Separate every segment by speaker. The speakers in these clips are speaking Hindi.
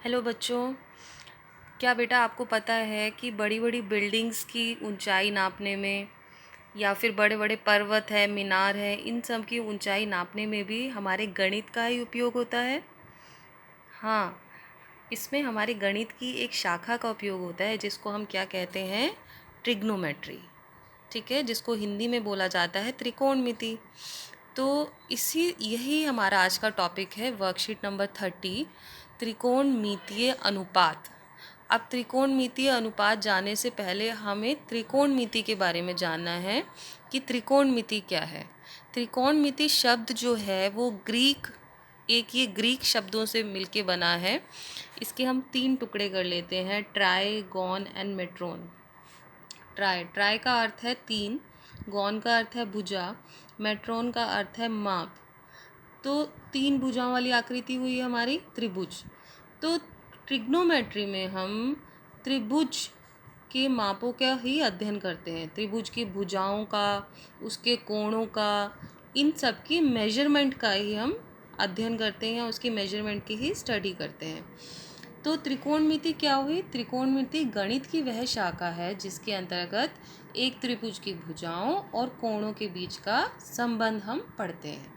Speaker 1: हेलो बच्चों। क्या बेटा आपको पता है कि बड़ी बड़ी बिल्डिंग्स की ऊंचाई नापने में या फिर बड़े बड़े पर्वत है, मीनार है, इन सब की ऊंचाई नापने में भी हमारे गणित का ही उपयोग होता है। हाँ, इसमें हमारे गणित की एक शाखा का उपयोग होता है जिसको हम क्या कहते हैं, ट्रिग्नोमेट्री। ठीक है, जिसको हिंदी में बोला जाता है त्रिकोणमिति। तो यही हमारा आज का टॉपिक है, वर्कशीट नंबर 30, त्रिकोणमितीय अनुपात। अब त्रिकोणमितीय अनुपात जानने से पहले हमें त्रिकोणमिति के बारे में जानना है कि त्रिकोणमिति क्या है। त्रिकोणमिति शब्द जो है वो ये ग्रीक शब्दों से मिलके बना है। इसके हम 3 टुकड़े कर लेते हैं, try, gone and matron. Try का अर्थ है 3, गॉन का अर्थ है भुजा, मेट्रोन का अर्थ है माप। तो 3 भुजाओं वाली आकृति हुई हमारी त्रिभुज। तो ट्रिग्नोमेट्री में हम त्रिभुज के मापों का ही अध्ययन करते हैं, त्रिभुज की भुजाओं का, उसके कोणों का, इन सब की मेजरमेंट का ही हम अध्ययन करते हैं, उसकी मेजरमेंट की ही स्टडी करते हैं। तो त्रिकोणमिति क्या हुई? त्रिकोणमिति गणित की वह शाखा है जिसके अंतर्गत एक त्रिभुज की भुजाओं और कोणों के बीच का संबंध हम पढ़ते हैं।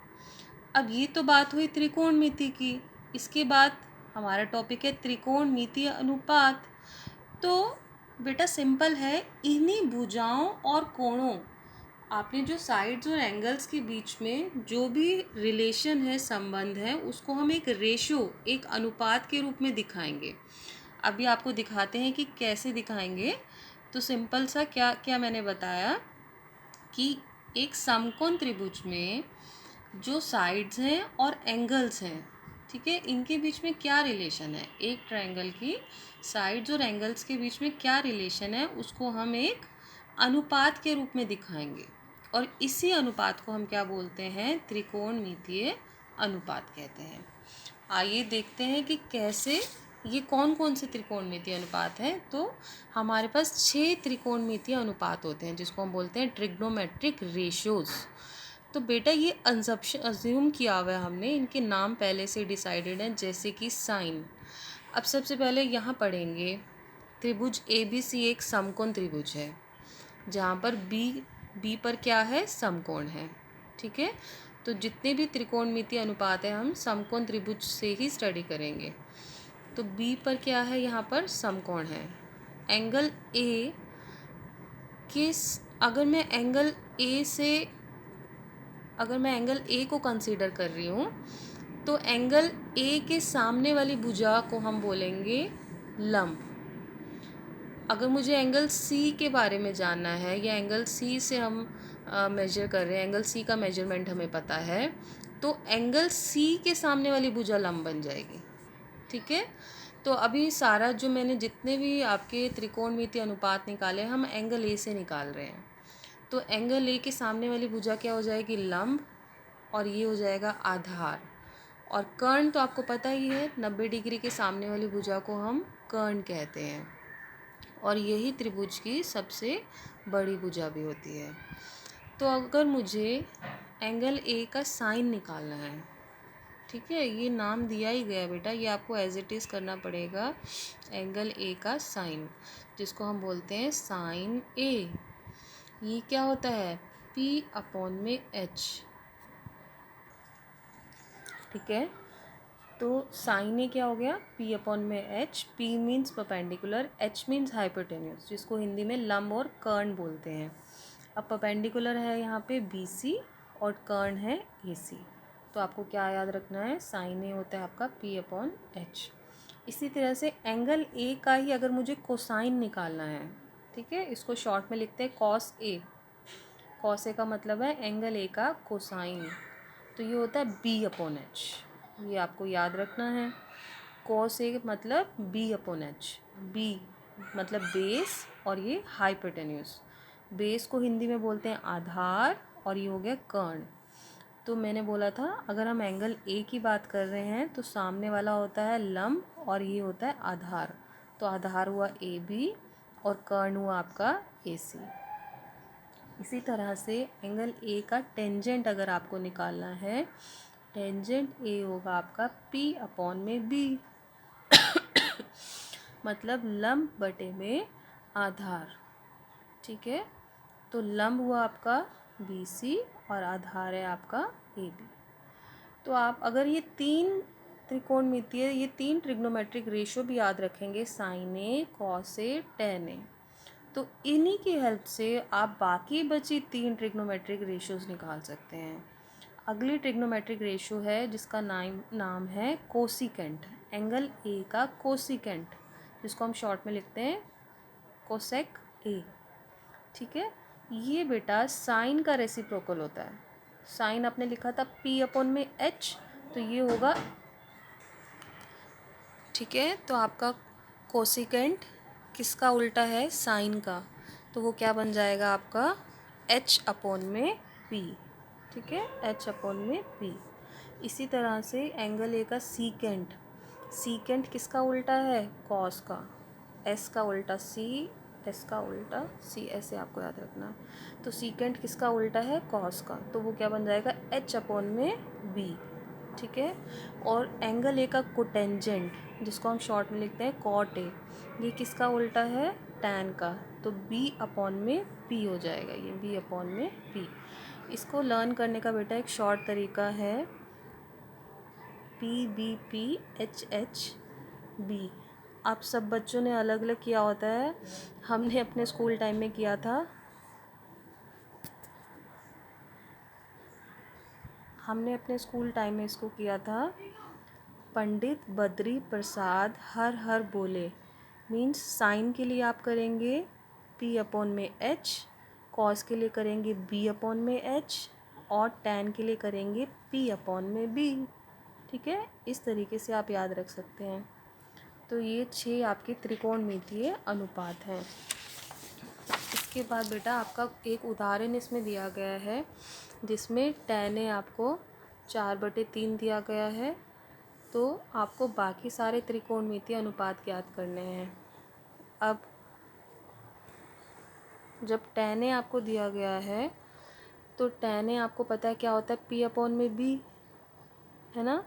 Speaker 1: अब ये तो बात हुई त्रिकोणमिति की। इसके बाद हमारा टॉपिक है त्रिकोणमितीय अनुपात। तो बेटा सिंपल है, इन्हीं भुजाओं और कोणों, आपने जो साइड्स और एंगल्स के बीच में जो भी रिलेशन है, संबंध है, उसको हम एक रेशो, एक अनुपात के रूप में दिखाएंगे। अभी आपको दिखाते हैं कि कैसे दिखाएंगे। तो सिंपल सा क्या क्या मैंने बताया कि एक समकोण त्रिभुज में जो साइड्स हैं और एंगल्स हैं, ठीक है, इनके बीच में क्या रिलेशन है, एक ट्रायंगल की साइड्स और एंगल्स के बीच में क्या रिलेशन है, उसको हम एक अनुपात के रूप में दिखाएंगे। और इसी अनुपात को हम क्या बोलते हैं? त्रिकोणमितीय अनुपात कहते हैं। आइए देखते हैं कि कैसे, ये कौन कौन से त्रिकोणमितीय अनुपात हैं। तो हमारे पास 6 त्रिकोणमितीय अनुपात होते हैं जिसको हम बोलते हैं ट्रिग्नोमेट्रिक रेशियोज। तो बेटा ये अज्यूम किया हुआ है हमने, इनके नाम पहले से डिसाइडेड हैं, जैसे कि साइन। अब सबसे पहले यहाँ पढ़ेंगे, त्रिभुज ABC एक समकोण त्रिभुज है जहाँ पर बी पर क्या है? समकोण है। ठीक है, तो जितने भी त्रिकोणमितीय अनुपात है हम समकोण त्रिभुज से ही स्टडी करेंगे। तो बी पर क्या है? यहाँ पर समकोण है। एंगल ए के अगर मैं एंगल ए को कंसीडर कर रही हूँ तो एंगल ए के सामने वाली भुजा को हम बोलेंगे लंब। अगर मुझे एंगल सी के बारे में जानना है या एंगल सी से हम मेजर कर रहे हैं, एंगल सी का मेजरमेंट हमें पता है, तो एंगल सी के सामने वाली भुजा लंब बन जाएगी। ठीक है, तो अभी सारा जो मैंने जितने भी आपके त्रिकोणमितीय अनुपात निकाले हम एंगल ए से निकाल रहे हैं। तो एंगल ए के सामने वाली भुजा क्या हो जाएगी? लंब, और ये हो जाएगा आधार। और कर्ण तो आपको पता ही है, 90 डिग्री के सामने वाली भुजा को हम कर्ण कहते हैं, और यही त्रिभुज की सबसे बड़ी भुजा भी होती है। तो अगर मुझे एंगल ए का साइन निकालना है, ठीक है, ये नाम दिया ही गया बेटा, ये आपको एज इट इज़ करना पड़ेगा। एंगल ए का साइन, जिसको हम बोलते हैं साइन ए, ये क्या होता है? P/H। ठीक है, तो साइन ए क्या हो गया? P/H। P means perpendicular, H means hypotenuse, जिसको हिंदी में लंब और कर्ण बोलते हैं। अब परपेंडिकुलर है यहाँ पे BC और कर्ण है AC। तो आपको क्या याद रखना है? साइन ए होता है आपका P/H। इसी तरह से एंगल ए का ही अगर मुझे कोसाइन निकालना है, ठीक है, इसको शॉर्ट में लिखते हैं कॉस ए। कॉस ए का मतलब है एंगल ए का कोसाइन, तो ये होता है B/H। ये आपको याद रखना है। कॉस ए मतलब B/H। B मतलब बेस, और ये हाइपोटेन्यूस। बेस को हिंदी में बोलते हैं आधार, और ये हो गया कर्ण। तो मैंने बोला था अगर हम एंगल ए की बात कर रहे हैं तो सामने वाला होता है लंब, और ये होता है आधार। तो आधार हुआ AB और कर्ण हुआ आपका AC। इसी तरह से एंगल ए का टेंजेंट अगर आपको निकालना है, टेंजेंट ए होगा आपका P/B। मतलब लंब बटे में आधार। ठीक है, तो लंब हुआ आपका BC और आधार है आपका AB। तो आप अगर ये तीन त्रिकोणमितीय, ये तीन ट्रिग्नोमेट्रिक रेशियो भी याद रखेंगे, sign A, cos A, ten ए, तो इन्हीं की हेल्प से आप बाकी बची तीन ट्रिग्नोमेट्रिक रेशियोज निकाल सकते हैं। अगली ट्रिग्नोमेट्रिक रेशियो है जिसका नाम है कोसिकेंट, एंगल ए का कोसिकेंट, जिसको हम शॉर्ट में लिखते हैं कोसेक ए। ठीक है, ये बेटा साइन का रेसिप्रोकल होता है। साइन आपने लिखा था P/H, तो ये होगा, ठीक है, तो आपका कोसिकेंट किसका उल्टा है, साइन का, तो वो क्या बन जाएगा आपका H/P। ठीक है, H/P। इसी तरह से एंगल ए का सीकेंट, सीकेंट किसका उल्टा है, कॉस का, एस का उल्टा सी, एस का उल्टा सी, ऐसे आपको याद रखना है। तो सीकेंट किसका उल्टा है, कॉस का, तो वो क्या बन जाएगा H/B। ठीक है, और एंगल ए का कोटेंजेंट, जिसको हम शॉर्ट में लिखते हैं कॉट ए, ये किसका उल्टा है, टैन का, तो B/P हो जाएगा, ये B/P। इसको लर्न करने का बेटा एक शॉर्ट तरीका है PBPHHB। आप सब बच्चों ने अलग अलग किया होता है, हमने अपने स्कूल टाइम में किया था, हमने अपने स्कूल टाइम में इसको किया था, पंडित बद्री प्रसाद हर हर बोले, मीन्स साइन के लिए आप करेंगे P/H, कॉस के लिए करेंगे B/H, और टैन के लिए करेंगे P/B। ठीक है, इस तरीके से आप याद रख सकते हैं। तो ये 6 आपके त्रिकोणमितीय अनुपात हैं। इसके बाद बेटा आपका एक उदाहरण इसमें दिया गया है, जिसमें tan ए आपको 4/3 दिया गया है, तो आपको बाकी सारे त्रिकोणमितीय अनुपात ज्ञात करने हैं। अब जब tan ए आपको दिया गया है, तो tan ए आपको पता है क्या होता है, P/B, है ना,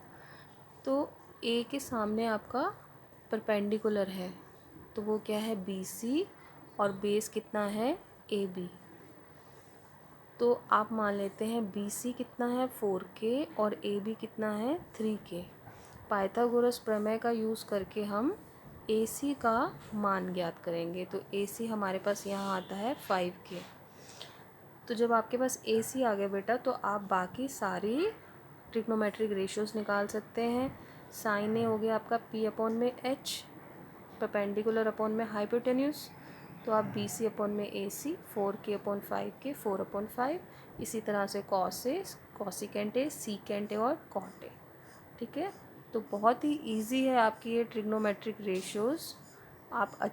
Speaker 1: तो ए के सामने आपका परपेंडिकुलर है, तो वो क्या है, BC, और बेस कितना है, AB। तो आप मान लेते हैं BC कितना है 4K और AB कितना है 3K। पाइथागोरस प्रमेय का यूज़ करके हम AC का मान ज्ञात करेंगे, तो AC हमारे पास यहाँ आता है 5K। तो जब आपके पास AC आ गया बेटा, तो आप बाकी सारी ट्रिग्नोमेट्रिक रेशियोज़ निकाल सकते हैं। साइन ए हो गया आपका P/H, परपेंडिकुलर अपॉन में हाइपोटेन्यूज, तो आप BC/AC 4K/5K 4/5। इसी तरह से cos A, cosecant A, secant A और कॉट ए। ठीक है, तो बहुत ही इजी है आपकी ये ट्रिग्नोमेट्रिक रेशियोज़। आप